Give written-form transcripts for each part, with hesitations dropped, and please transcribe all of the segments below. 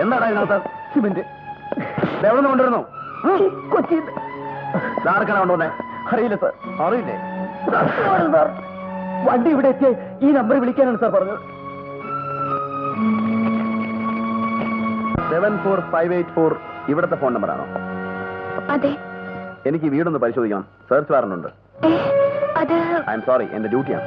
എന്താടാ ഇതിനകത്ത്? സിമെന്റ് എവിടെ നിന്ന് കൊണ്ടുവരുന്നു? കൊച്ചി. ആർക്കാണ് കൊണ്ടുവന്നേ? അറിയില്ല സാർ. അറിയില്ലേ സാർ? വണ്ടി ഇവിടെ എത്തിയ ഈ നമ്പർ വിളിക്കാനാണ് സാർ പറഞ്ഞത്. 74584 ഇവിടുത്തെ ഫോൺ നമ്പറാണോ? അതെ. എനിക്ക് വീടൊന്ന് പരിശോധിക്കണം. സെർച്ച് വാറന്റ് ഉണ്ട്. ഐ എം സോറി, എന്റെ ഡ്യൂട്ടിയാണ്.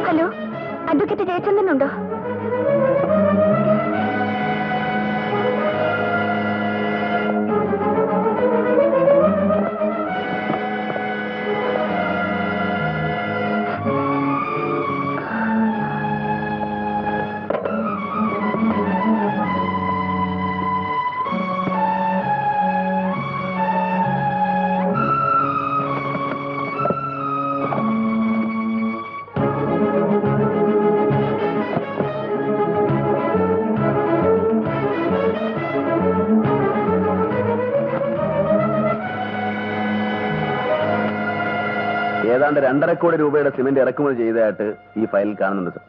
ഹലോ, അഡ്വക്കേറ്റ് ജയചന്ദ്രനുണ്ടോ? ഏതാണ്ട് 2.5 കോടി രൂപയുടെ സിമന്റ് ഇറക്കുമതി ചെയ്തതായിട്ട് ഈ ഫയലിൽ കാണുന്നുണ്ട് സർ.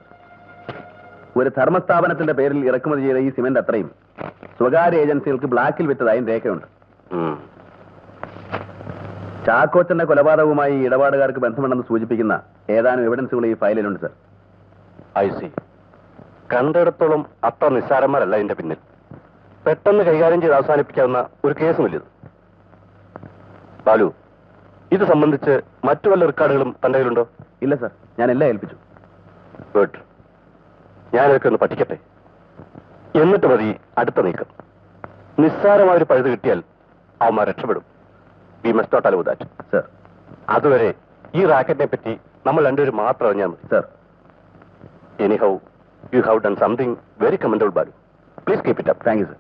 ഒരു ധർമ്മസ്ഥാപനത്തിന്റെ പേരിൽ ഇറക്കുമതി ചെയ്ത ഈ സിമന്റ് അത്രയും സ്വകാര്യ ഏജൻസികൾക്ക് ബ്ലാക്കിൽ വിറ്റതായും രേഖയുണ്ട്. ചാക്കോച്ചന്റെ കൊലപാതകവുമായി ഇടപാടുകാർക്ക് ബന്ധമുണ്ടെന്ന് സൂചിപ്പിക്കുന്ന ഏതാനും എവിഡൻസുകൾ ഈ ഫയലിലുണ്ട് സർ. I see. കണ്ടിടത്തോളം അത്ര നിസ്സാരന്മാരല്ല ഇതിന്റെ പിന്നിൽ. പെട്ടെന്ന് കൈകാര്യം ചെയ്ത് അവസാനിപ്പിക്കാവുന്ന ഒരു കേസുമില്ലത്. ബാലു, ഇത് സംബന്ധിച്ച് മറ്റു വല്ല റെക്കോർഡുകളും തന്റെ കയ്യിലുണ്ടോ? ഇല്ല സർ, ഞാൻ എല്ലാം ഏൽപ്പിച്ചു. ഗുഡ്. ഞാനൊക്കെ ഒന്ന് പഠിക്കട്ടെ, എന്നിട്ട് മതി അടുത്ത നീക്കം. നിസ്സാരമായൊരു പഴുത് കിട്ടിയാൽ അവന്മാർ രക്ഷപ്പെടും. We must not allow that sir. അതുവരെ ഈ റാക്കറ്റിനെ പറ്റി നമ്മൾ രണ്ടുപേരും മാത്രം അറിഞ്ഞാൽ മതി സർ. Anyhow you have done something very commendable Balu. Please keep it up. Thank you sir.